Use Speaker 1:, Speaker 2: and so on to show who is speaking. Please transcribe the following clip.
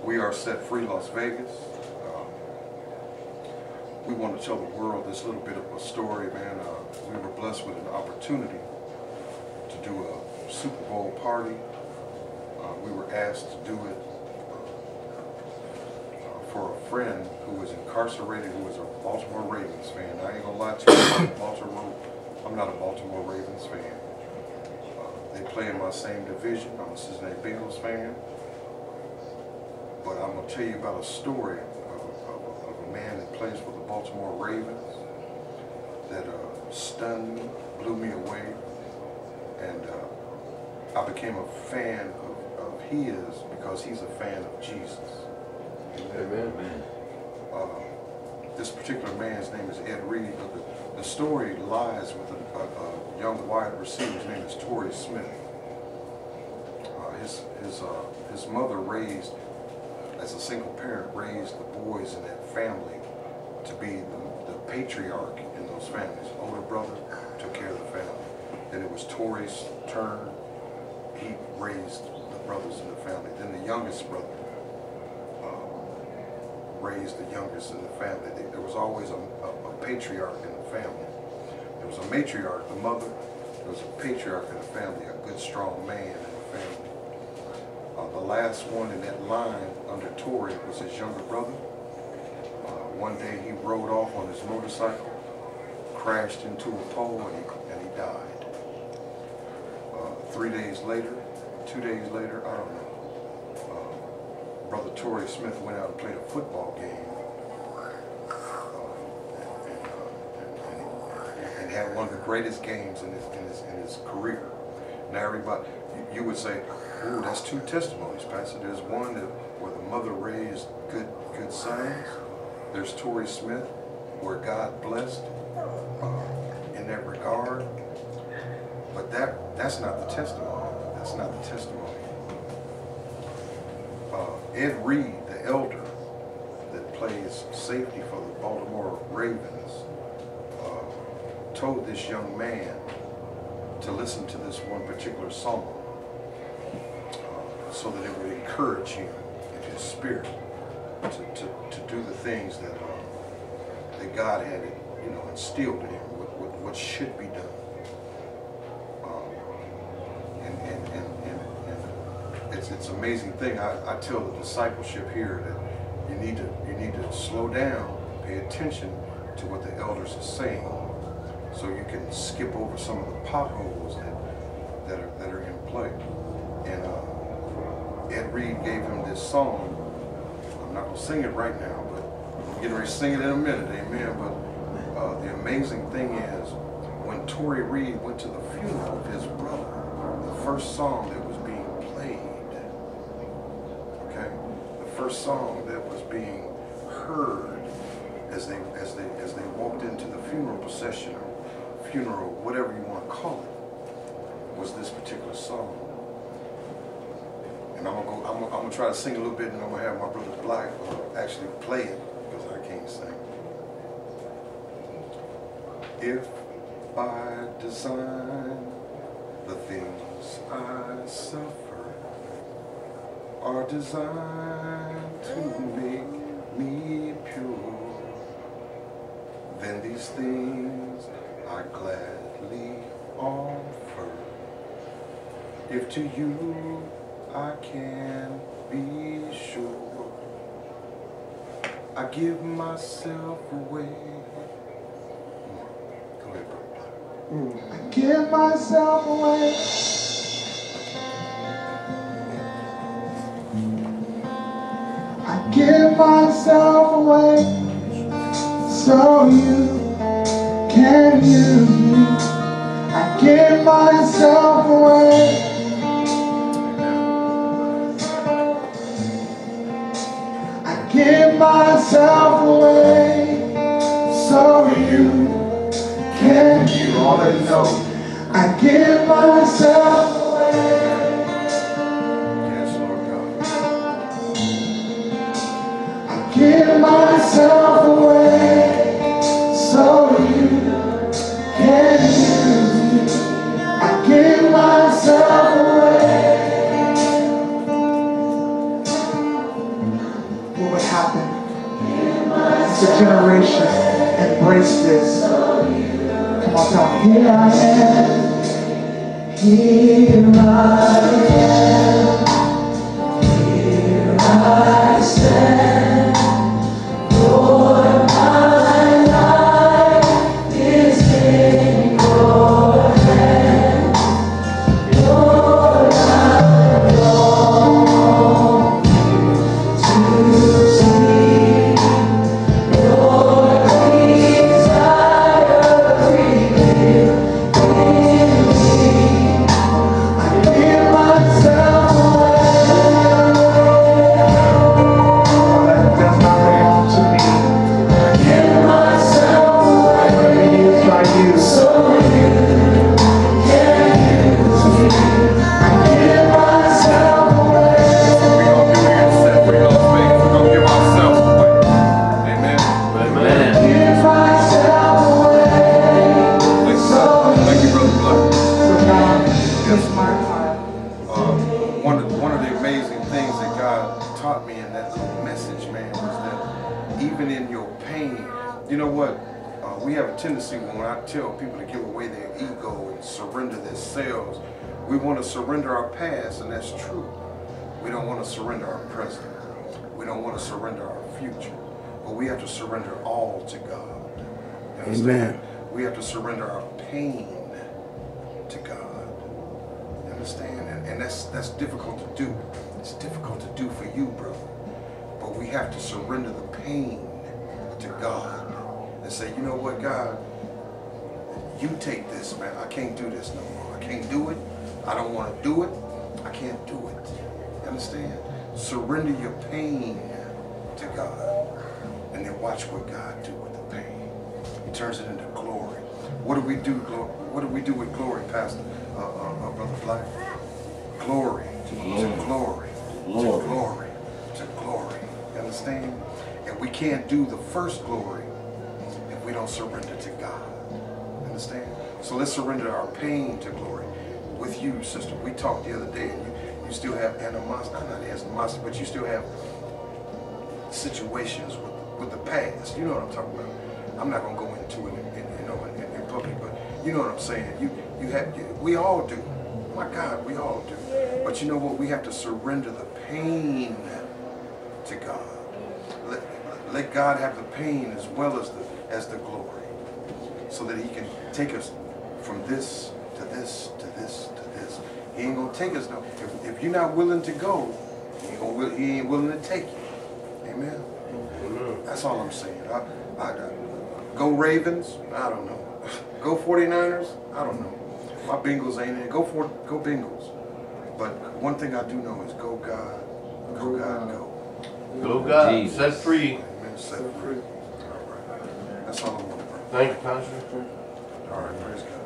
Speaker 1: We are Set Free Las Vegas. We want to tell the world this little bit of a story, man. We were blessed with an opportunity to do a Super Bowl party. We were asked to do it for a friend who was incarcerated, who was a Baltimore Ravens fan. I ain't gonna lie to you, I'm not a Baltimore Ravens fan. They play in my same division. I'm a Cincinnati Bengals fan. But I'm gonna tell you about a story of a man that plays for the Baltimore Ravens that stunned me, blew me away, and I became a fan of his because he's a fan of Jesus.
Speaker 2: Amen.
Speaker 1: This particular man's name is Ed Reed, but the story lies with a young wide receiver. His name is Torrey Smith. His mother raised, as a single parent, raised the boys in that family to be the patriarch in those families. Older brother took care of the family. Then it was Torrey's turn. He raised the brothers in the family. Then the youngest brother raised the youngest in the family. There was always a patriarch in the family. There was a matriarch, the mother. There was a patriarch in the family, a good, strong man in the family. The last one in that line under Torrey was his younger brother. One day he rode off on his motorcycle, crashed into a pole, and he died. 3 days later, 2 days later, I don't know, Brother Torrey Smith went out and played a football game and had one of the greatest games in his career. Now everybody, you would say, ooh, that's two testimonies, Pastor. There's one where the mother raised good sons. There's Torrey Smith, where God blessed in that regard. But that's not the testimony. That's not the testimony. Ed Reed, the elder that plays safety for the Baltimore Ravens, told this young man to listen to this one particular song so that it would encourage him in his spirit to do the things that God had, instilled in him, what should be done. It's an amazing thing. I tell the discipleship here that you need to slow down, pay attention to what the elders are saying, so you can skip over some of the potholes that are in play. And Ed Reed gave him this song. I'm not going to sing it right now, but I'm getting ready to sing it in a minute, amen. But the amazing thing is, when Torrey Reed went to the funeral of his brother, the first song that was being played, okay, the first song that was being heard as they walked into the funeral procession, or funeral, whatever you want to call it, was this particular song. And I'm gonna try to sing a little bit, and I'm gonna have my brother Black actually play it because I can't sing. If by design the things I suffer are designed to make me pure, then these things I gladly offer. If to you I can be sure, I give myself away. Go ahead, brother.
Speaker 3: I give myself away. I give myself away so you can use me. I give myself away. Give myself away so you can. You already know. I give myself away.
Speaker 1: Yes, Lord God.
Speaker 3: I give myself away so you can use me. I give myself away. next generation embrace this. Come on, tell me. Here I am. Here I am. Here I stand. Lord, my life is in your hands. Lord, I long to see your desire revealed in me. I give myself away. That's not fair to me. I give myself away. Let me use by you. So you can use me. I give myself away.
Speaker 1: We're gonna give ourselves away. Amen.
Speaker 2: Amen.
Speaker 3: Give myself away.
Speaker 1: Thank you, Brother Black.
Speaker 3: So God, it's my time.
Speaker 1: One of the amazing things that God taught me in that little message, man, was that even in your pain, you know what? We have a tendency when I tell people to give away their ego and surrender themselves, we want to surrender our past, and that's true. We don't want to surrender our present. We don't want to surrender our future. But we have to surrender all to God. You understand? We have to surrender our pain to God. You understand? And that's difficult to do. It's difficult to do for you, brother. But we have to surrender the pain to God and say, you know what, God, you take this, man. I can't do this no more. I can't do it. I don't want to do it. I can't do it. You understand? Surrender your pain to God. And then watch what God do with the pain. He turns it into glory. What do we do? What do we do with glory, Pastor, Brother Black? Glory to glory to glory to glory. You understand? And we can't do the first glory if we don't surrender to God. Understand? So let's surrender our pain to glory. With you, sister, we talked the other day, and you still have animosity. Not animosity, but you still have situations with the past. You know what I'm talking about. I'm not gonna go into it in public, but you know what I'm saying. We all do. My God, we all do. But you know what? We have to surrender the pain to God. Let God have the pain as well as the glory, so that He can take us from this to this to this to this. He ain't gonna take us no. If you're not willing to go, He ain't willing to take you. Amen. That's all I'm saying. Go Ravens? I don't know. Go 49ers? I don't know. My Bengals ain't in. Go Bengals. But one thing I do know is go God. Go God, go.
Speaker 2: Go God.
Speaker 4: Jesus.
Speaker 2: Set free.
Speaker 1: Amen. Set free. All right. That's all I want, bro.
Speaker 2: Thank you, Pastor.
Speaker 1: All right. Praise God.